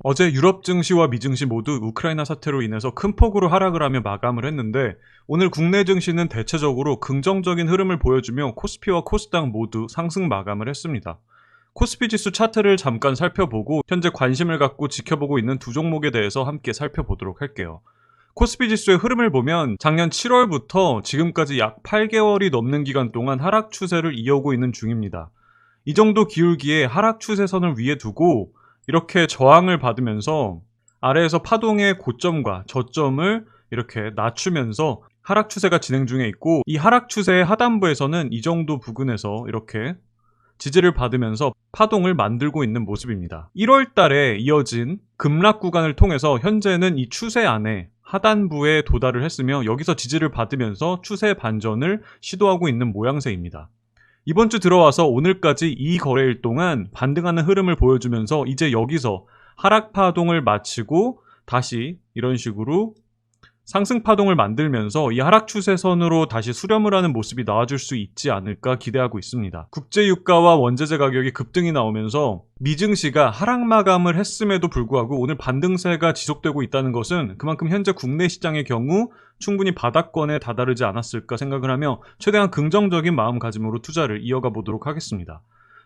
어제 유럽 증시와 미 증시 모두 우크라이나 사태로 인해서 큰 폭으로 하락을 하며 마감을 했는데 오늘 국내 증시는 대체적으로 긍정적인 흐름을 보여주며 코스피와 코스닥 모두 상승 마감을 했습니다. 코스피 지수 차트를 잠깐 살펴보고 현재 관심을 갖고 지켜보고 있는 두 종목에 대해서 함께 살펴보도록 할게요. 코스피 지수의 흐름을 보면 작년 7월부터 지금까지 약 8개월이 넘는 기간 동안 하락 추세를 이어오고 있는 중입니다. 이 정도 기울기에 하락 추세선을 위에 두고 이렇게 저항을 받으면서 아래에서 파동의 고점과 저점을 이렇게 낮추면서 하락 추세가 진행 중에 있고, 이 하락 추세의 하단부에서는 이 정도 부근에서 이렇게 지지를 받으면서 파동을 만들고 있는 모습입니다. 1월 달에 이어진 급락 구간을 통해서 현재는 이 추세 안에 하단부에 도달을 했으며 여기서 지지를 받으면서 추세 반전을 시도하고 있는 모양새입니다. 이번 주 들어와서 오늘까지 이 거래일 동안 반등하는 흐름을 보여주면서 이제 여기서 하락 파동을 마치고 다시 이런 식으로 상승 파동을 만들면서 이 하락 추세선으로 다시 수렴을 하는 모습이 나와줄 수 있지 않을까 기대하고 있습니다. 국제 유가와 원자재 가격이 급등이 나오면서 미 증시가 하락 마감을 했음에도 불구하고 오늘 반등세가 지속되고 있다는 것은 그만큼 현재 국내 시장의 경우 충분히 바닥권에 다다르지 않았을까 생각을 하며 최대한 긍정적인 마음가짐으로 투자를 이어가 보도록 하겠습니다.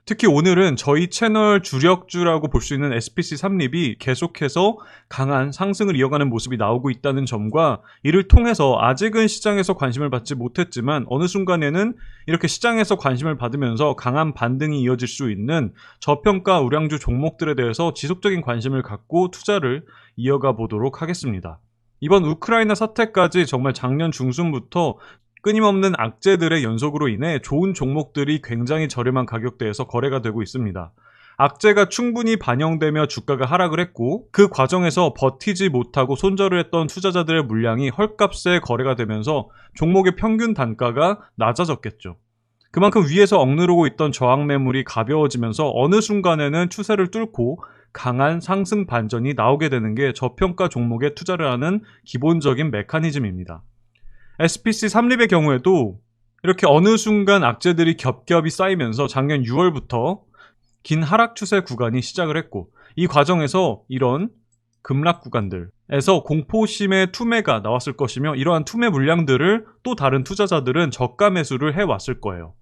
특히 오늘은 저희 채널 주력주라고 볼 수 있는 SPC 삼립이 계속해서 강한 상승을 이어가는 모습이 나오고 있다는 점과 이를 통해서 아직은 시장에서 관심을 받지 못했지만 어느 순간에는 이렇게 시장에서 관심을 받으면서 강한 반등이 이어질 수 있는 저평가 우량주 종목들에 대해서 지속적인 관심을 갖고 투자를 이어가 보도록 하겠습니다. 이번 우크라이나 사태까지 정말 작년 중순부터 끊임없는 악재들의 연속으로 인해 좋은 종목들이 굉장히 저렴한 가격대에서 거래가 되고 있습니다. 악재가 충분히 반영되며 주가가 하락을 했고 그 과정에서 버티지 못하고 손절을 했던 투자자들의 물량이 헐값에 거래가 되면서 종목의 평균 단가가 낮아졌겠죠. 그만큼 위에서 억누르고 있던 저항 매물이 가벼워지면서 어느 순간에는 추세를 뚫고 강한 상승 반전이 나오게 되는 게 저평가 종목에 투자를 하는 기본적인 메커니즘입니다. SPC 삼립의 경우에도 이렇게 어느 순간 악재들이 겹겹이 쌓이면서 작년 6월부터 긴 하락 추세 구간이 시작을 했고 이 과정에서 이런 급락 구간들에서 공포심의 투매가 나왔을 것이며 이러한 투매 물량들을 또 다른 투자자들은 저가 매수를 해왔을 거예요.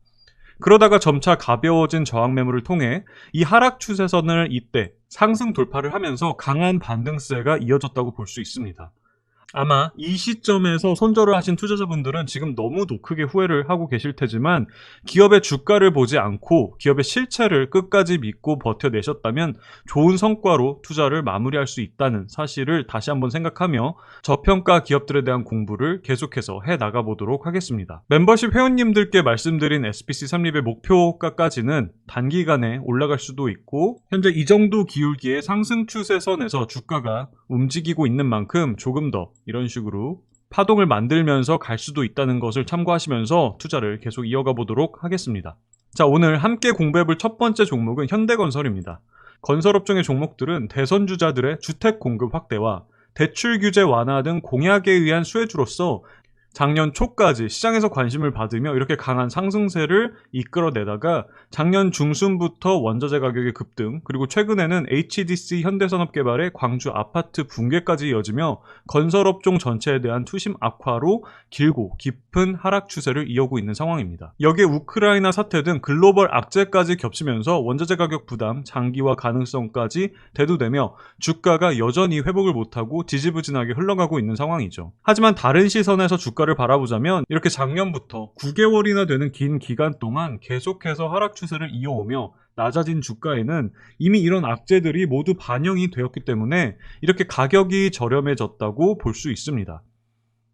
그러다가 점차 가벼워진 저항 매물을 통해 이 하락 추세선을 이때 상승 돌파를 하면서 강한 반등세가 이어졌다고 볼 수 있습니다. 아마 이 시점에서 손절을 하신 투자자분들은 지금 너무도 크게 후회를 하고 계실 테지만 기업의 주가를 보지 않고 기업의 실체를 끝까지 믿고 버텨내셨다면 좋은 성과로 투자를 마무리할 수 있다는 사실을 다시 한번 생각하며 저평가 기업들에 대한 공부를 계속해서 해나가 보도록 하겠습니다. 멤버십 회원님들께 말씀드린 SPC 삼립의 목표가까지는 단기간에 올라갈 수도 있고 현재 이 정도 기울기의 상승 추세선에서 주가가 움직이고 있는 만큼 조금 더 이런 식으로 파동을 만들면서 갈 수도 있다는 것을 참고하시면서 투자를 계속 이어가 보도록 하겠습니다. 자, 오늘 함께 공부해볼 첫 번째 종목은 현대건설입니다. 건설업종의 종목들은 대선주자들의 주택 공급 확대와 대출 규제 완화 등 공약에 의한 수혜주로서 작년 초까지 시장에서 관심을 받으며 이렇게 강한 상승세를 이끌어내다가 작년 중순부터 원자재 가격의 급등, 그리고 최근에는 HDC 현대산업개발의 광주 아파트 붕괴까지 이어지며 건설업종 전체에 대한 투심 악화로 길고 깊은 하락 추세를 이어오고 있는 상황입니다. 여기에 우크라이나 사태 등 글로벌 악재까지 겹치면서 원자재 가격 부담, 장기화 가능성까지 대두되며 주가가 여전히 회복을 못하고 지지부진하게 흘러가고 있는 상황이죠. 하지만 다른 시선에서 주가를 바라보자면 이렇게 작년부터 9개월이나 되는 긴 기간 동안 계속해서 하락 추세를 이어오며 낮아진 주가에는 이미 이런 악재들이 모두 반영이 되었기 때문에 이렇게 가격이 저렴해졌다고 볼 수 있습니다.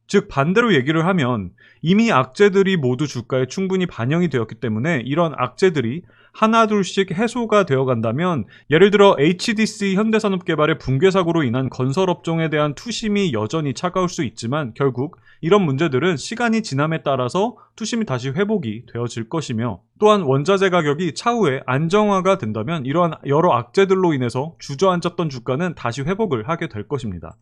즉 반대로 얘기를 하면 이미 악재들이 모두 주가에 충분히 반영이 되었기 때문에 이런 악재들이 하나둘씩 해소가 되어 간다면 예를 들어 HDC 현대산업개발의 붕괴 사고로 인한 건설업종에 대한 투심이 여전히 차가울 수 있지만 결국 이런 문제들은 시간이 지남에 따라서 투심이 다시 회복이 되어질 것이며 또한 원자재 가격이 차후에 안정화가 된다면 이러한 여러 악재들로 인해서 주저앉았던 주가는 다시 회복을 하게 될 것입니다.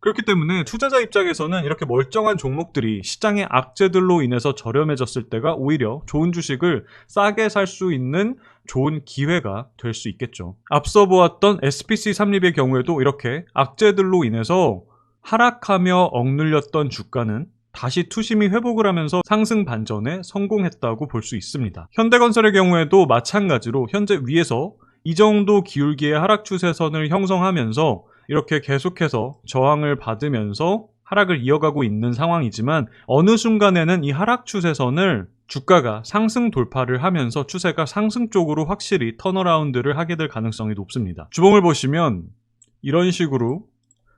그렇기 때문에 투자자 입장에서는 이렇게 멀쩡한 종목들이 시장의 악재들로 인해서 저렴해졌을 때가 오히려 좋은 주식을 싸게 살 수 있는 좋은 기회가 될 수 있겠죠. 앞서 보았던 SPC 삼립의 경우에도 이렇게 악재들로 인해서 하락하며 억눌렸던 주가는 다시 투심이 회복을 하면서 상승 반전에 성공했다고 볼 수 있습니다. 현대건설의 경우에도 마찬가지로 현재 위에서 이 정도 기울기의 하락 추세선을 형성하면서 이렇게 계속해서 저항을 받으면서 하락을 이어가고 있는 상황이지만 어느 순간에는 이 하락 추세선을 주가가 상승 돌파를 하면서 추세가 상승 쪽으로 확실히 턴어라운드를 하게 될 가능성이 높습니다. 주봉을 보시면 이런 식으로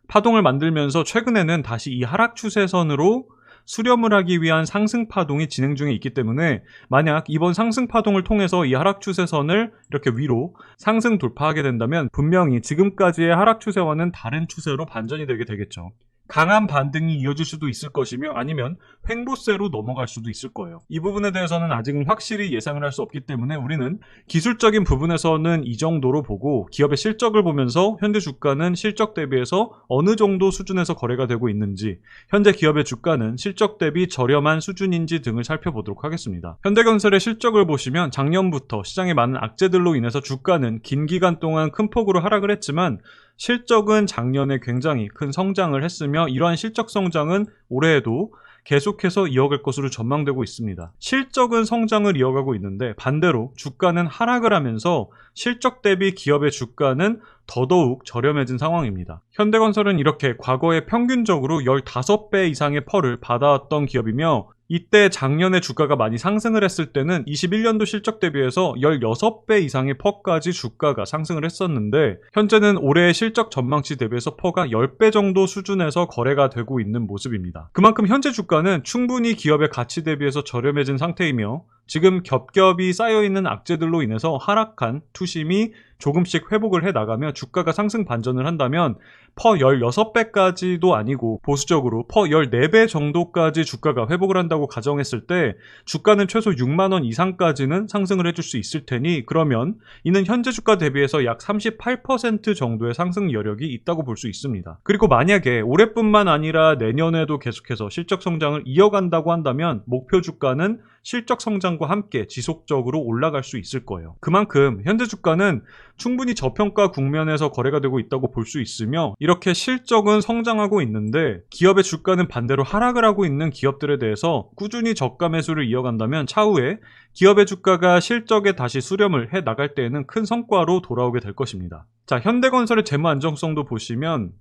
파동을 만들면서 최근에는 다시 이 하락 추세선으로 수렴을 하기 위한 상승 파동이 진행 중에 있기 때문에 만약 이번 상승 파동을 통해서 이 하락 추세선을 이렇게 위로 상승 돌파하게 된다면 분명히 지금까지의 하락 추세와는 다른 추세로 반전이 되게 되겠죠. 강한 반등이 이어질 수도 있을 것이며 아니면 횡보세로 넘어갈 수도 있을 거예요. 이 부분에 대해서는 아직은 확실히 예상을 할 수 없기 때문에 우리는 기술적인 부분에서는 이 정도로 보고 기업의 실적을 보면서 현재 주가는 실적 대비해서 어느 정도 수준에서 거래가 되고 있는지, 현재 기업의 주가는 실적 대비 저렴한 수준인지 등을 살펴보도록 하겠습니다. 현대건설의 실적을 보시면 작년부터 시장의 많은 악재들로 인해서 주가는 긴 기간 동안 큰 폭으로 하락을 했지만 실적은 작년에 굉장히 큰 성장을 했으며 이러한 실적 성장은 올해에도 계속해서 이어갈 것으로 전망되고 있습니다. 실적은 성장을 이어가고 있는데 반대로 주가는 하락을 하면서 실적 대비 기업의 주가는 더더욱 저렴해진 상황입니다. 현대건설은 이렇게 과거에 평균적으로 15배 이상의 펄을 받아왔던 기업이며 이때 작년에 주가가 많이 상승을 했을 때는 21년도 실적 대비해서 16배 이상의 퍼까지 주가가 상승을 했었는데 현재는 올해의 실적 전망치 대비해서 퍼가 10배 정도 수준에서 거래가 되고 있는 모습입니다. 그만큼 현재 주가는 충분히 기업의 가치 대비해서 저렴해진 상태이며 지금 겹겹이 쌓여있는 악재들로 인해서 하락한 투심이 조금씩 회복을 해나가며 주가가 상승 반전을 한다면 퍼 16배까지도 아니고 보수적으로 퍼 14배 정도까지 주가가 회복을 한다고 가정했을 때 주가는 최소 6만원 이상까지는 상승을 해줄 수 있을 테니 그러면 이는 현재 주가 대비해서 약 38% 정도의 상승 여력이 있다고 볼 수 있습니다. 그리고 만약에 올해뿐만 아니라 내년에도 계속해서 실적 성장을 이어간다고 한다면 목표 주가는 실적 성장과 함께 지속적으로 올라갈 수 있을 거예요. 그만큼 현재 주가는 충분히 저평가 국면에서 거래가 되고 있다고 볼 수 있으며 이렇게 실적은 성장하고 있는데 기업의 주가는 반대로 하락을 하고 있는 기업들에 대해서 꾸준히 저가 매수를 이어간다면 차후에 기업의 주가가 실적에 다시 수렴을 해 나갈 때에는 큰 성과로 돌아오게 될 것입니다. 자, 현대건설의 재무 안정성도 보시면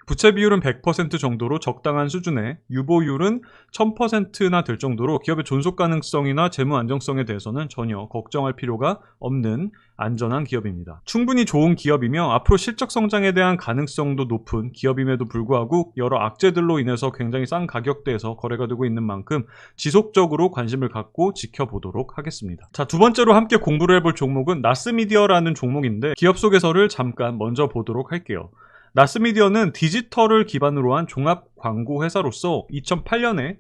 부채 비율은 100% 정도로 적당한 수준에 유보율은 1000%나 될 정도로 기업의 존속 가능성이나 재무 안정성에 대해서는 전혀 걱정할 필요가 없는 안전한 기업입니다. 충분히 좋은 기업이며 앞으로 실적 성장에 대한 가능성도 높은 기업임에도 불구하고 여러 악재들로 인해서 굉장히 싼 가격대에서 거래가 되고 있는 만큼 지속적으로 관심을 갖고 지켜보도록 하겠습니다. 자, 두 번째로 함께 공부를 해볼 종목은 나스미디어라는 종목인데 기업 소개서를 잠깐 먼저 보도록 할게요. 나스미디어는 디지털을 기반으로 한 종합 광고 회사로서 2008년에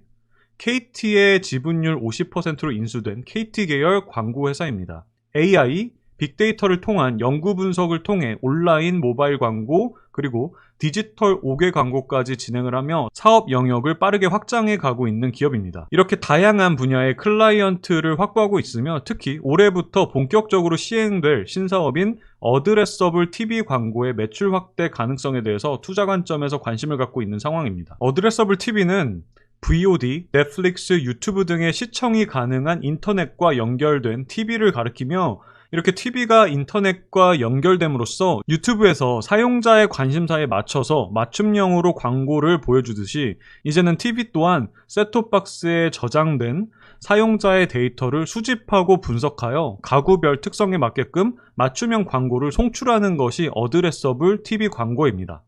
KT의 지분율 50%로 인수된 KT 계열 광고 회사입니다. AI, 빅데이터를 통한 연구 분석을 통해 온라인 모바일 광고 그리고 디지털 5개 광고까지 진행을 하며 사업 영역을 빠르게 확장해 가고 있는 기업입니다. 이렇게 다양한 분야의 클라이언트를 확보하고 있으며 특히 올해부터 본격적으로 시행될 신사업인 어드레서블 TV 광고의 매출 확대 가능성에 대해서 투자 관점에서 관심을 갖고 있는 상황입니다. 어드레서블 TV는 VOD, 넷플릭스, 유튜브 등의 시청이 가능한 인터넷과 연결된 TV를 가리키며 이렇게 TV가 인터넷과 연결됨으로써 유튜브에서 사용자의 관심사에 맞춰서 맞춤형으로 광고를 보여주듯이 이제는 TV 또한 셋톱박스에 저장된 사용자의 데이터를 수집하고 분석하여 가구별 특성에 맞게끔 맞춤형 광고를 송출하는 것이 어드레서블 TV 광고입니다.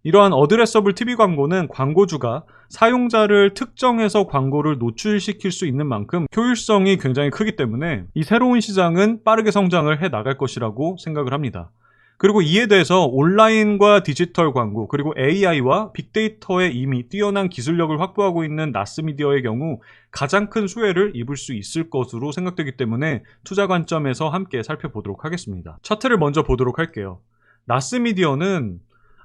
이러한 어드레서블 TV 광고는 광고주가 사용자를 특정해서 광고를 노출시킬 수 있는 만큼 효율성이 굉장히 크기 때문에 이 새로운 시장은 빠르게 성장을 해 나갈 것이라고 생각을 합니다. 그리고 이에 대해서 온라인과 디지털 광고 그리고 AI와 빅데이터에 이미 뛰어난 기술력을 확보하고 있는 나스미디어의 경우 가장 큰 수혜를 입을 수 있을 것으로 생각되기 때문에 투자 관점에서 함께 살펴보도록 하겠습니다. 차트를 먼저 보도록 할게요. 나스미디어는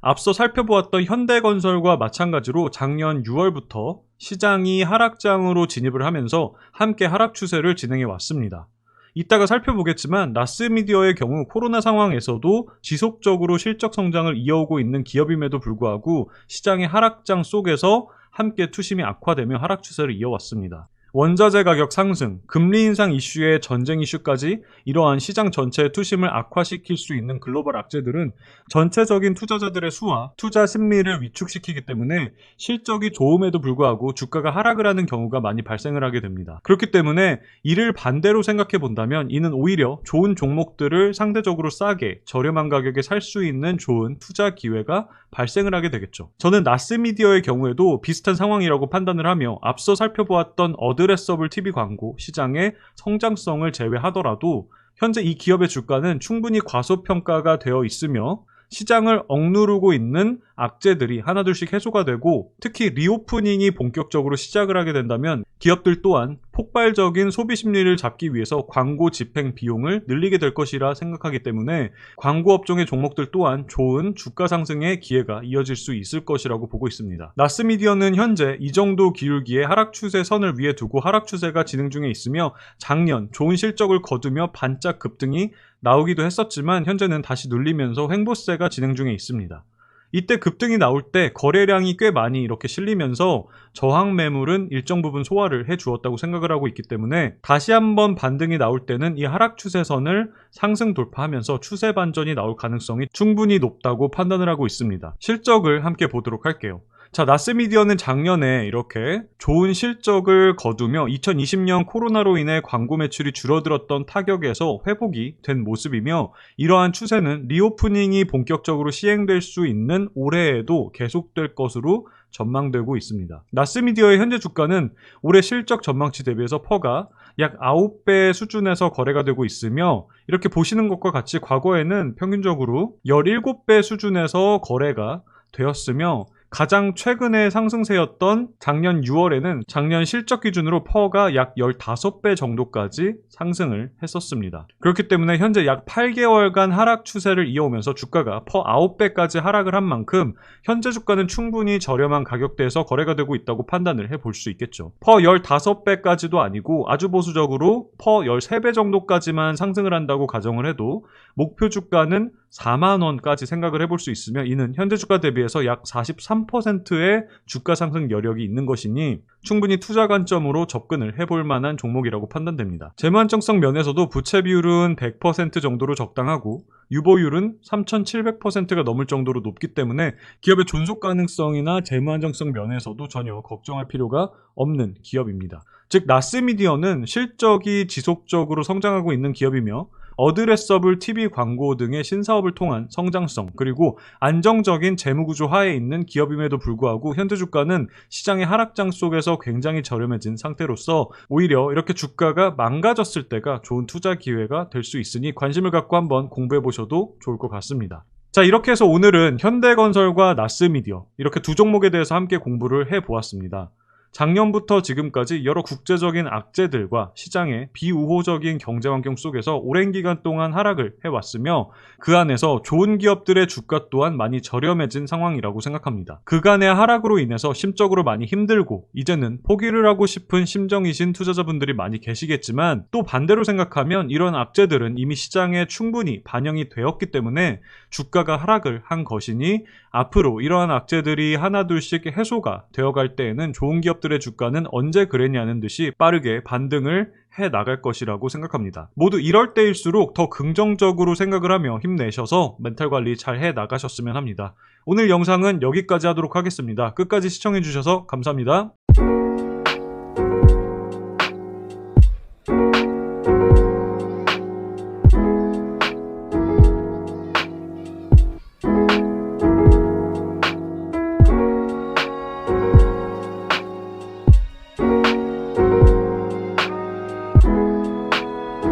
앞서 살펴보았던 현대건설과 마찬가지로 작년 6월부터 시장이 하락장으로 진입을 하면서 함께 하락 추세를 진행해 왔습니다. 이따가 살펴보겠지만 나스미디어의 경우 코로나 상황에서도 지속적으로 실적 성장을 이어오고 있는 기업임에도 불구하고 시장의 하락장 속에서 함께 투심이 악화되며 하락 추세를 이어왔습니다. 원자재 가격 상승, 금리 인상 이슈의 전쟁 이슈까지 이러한 시장 전체의 투심을 악화시킬 수 있는 글로벌 악재들은 전체적인 투자자들의 수와 투자 심리를 위축시키기 때문에 실적이 좋음에도 불구하고 주가가 하락을 하는 경우가 많이 발생을 하게 됩니다. 그렇기 때문에 이를 반대로 생각해 본다면 이는 오히려 좋은 종목들을 상대적으로 싸게 저렴한 가격에 살 수 있는 좋은 투자 기회가 발생을 하게 되겠죠. 저는 나스미디어의 경우에도 비슷한 상황이라고 판단을 하며 앞서 살펴보았던 어드레서블 TV 광고 시장의 성장성을 제외하더라도 현재 이 기업의 주가는 충분히 과소평가가 되어 있으며 시장을 억누르고 있는 악재들이 하나둘씩 해소가 되고 특히 리오프닝이 본격적으로 시작을 하게 된다면 기업들 또한 폭발적인 소비 심리를 잡기 위해서 광고 집행 비용을 늘리게 될 것이라 생각하기 때문에 광고 업종의 종목들 또한 좋은 주가 상승의 기회가 이어질 수 있을 것이라고 보고 있습니다. 나스미디어는 현재 이 정도 기울기의 하락 추세 선을 위에 두고 하락 추세가 진행 중에 있으며 작년 좋은 실적을 거두며 반짝 급등이 나오기도 했었지만 현재는 다시 눌리면서 횡보세가 진행 중에 있습니다. 이때 급등이 나올 때 거래량이 꽤 많이 이렇게 실리면서 저항 매물은 일정 부분 소화를 해주었다고 생각을 하고 있기 때문에 다시 한번 반등이 나올 때는 이 하락 추세선을 상승 돌파하면서 추세 반전이 나올 가능성이 충분히 높다고 판단을 하고 있습니다. 실적을 함께 보도록 할게요. 자, 나스미디어는 작년에 이렇게 좋은 실적을 거두며 2020년 코로나로 인해 광고 매출이 줄어들었던 타격에서 회복이 된 모습이며 이러한 추세는 리오프닝이 본격적으로 시행될 수 있는 올해에도 계속될 것으로 전망되고 있습니다. 나스미디어의 현재 주가는 올해 실적 전망치 대비해서 퍼가 약 9배 수준에서 거래가 되고 있으며 이렇게 보시는 것과 같이 과거에는 평균적으로 17배 수준에서 거래가 되었으며 가장 최근의 상승세였던 작년 6월에는 작년 실적 기준으로 퍼가 약 15배 정도까지 상승을 했었습니다. 그렇기 때문에 현재 약 8개월간 하락 추세를 이어오면서 주가가 퍼 9배까지 하락을 한 만큼 현재 주가는 충분히 저렴한 가격대에서 거래가 되고 있다고 판단을 해볼 수 있겠죠. 퍼 15배까지도 아니고 아주 보수적으로 퍼 13배 정도까지만 상승을 한다고 가정을 해도 목표 주가는 4만원까지 생각을 해볼 수 있으며 이는 현재 주가 대비해서 약 43%의 주가 상승 여력이 있는 것이니 충분히 투자 관점으로 접근을 해볼 만한 종목이라고 판단됩니다. 재무 안정성 면에서도 부채 비율은 100% 정도로 적당하고 유보율은 3,700%가 넘을 정도로 높기 때문에 기업의 존속 가능성이나 재무 안정성 면에서도 전혀 걱정할 필요가 없는 기업입니다. 즉 나스미디어는 실적이 지속적으로 성장하고 있는 기업이며 어드레서블 TV 광고 등의 신사업을 통한 성장성 그리고 안정적인 재무구조 하에 있는 기업임에도 불구하고 현재 주가는 시장의 하락장 속에서 굉장히 저렴해진 상태로서 오히려 이렇게 주가가 망가졌을 때가 좋은 투자 기회가 될 수 있으니 관심을 갖고 한번 공부해 보셔도 좋을 것 같습니다. 자, 이렇게 해서 오늘은 현대건설과 나스미디어 이렇게 두 종목에 대해서 함께 공부를 해보았습니다. 작년부터 지금까지 여러 국제적인 악재들과 시장의 비우호적인 경제 환경 속에서 오랜 기간 동안 하락을 해왔으며 그 안에서 좋은 기업들의 주가 또한 많이 저렴해진 상황이라고 생각합니다. 그간의 하락으로 인해서 심적으로 많이 힘들고 이제는 포기를 하고 싶은 심정이신 투자자분들이 많이 계시겠지만 또 반대로 생각하면 이런 악재들은 이미 시장에 충분히 반영이 되었기 때문에 주가가 하락을 한 것이니 앞으로 이러한 악재들이 하나둘씩 해소가 되어갈 때에는 좋은 기업들의 주가는 언제 그랬냐는 듯이 빠르게 반등을 해 나갈 것이라고 생각합니다. 모두 이럴 때일수록 더 긍정적으로 생각을 하며 힘내셔서 멘탈 관리 잘 해 나가셨으면 합니다. 오늘 영상은 여기까지 하도록 하겠습니다. 끝까지 시청해주셔서 감사합니다.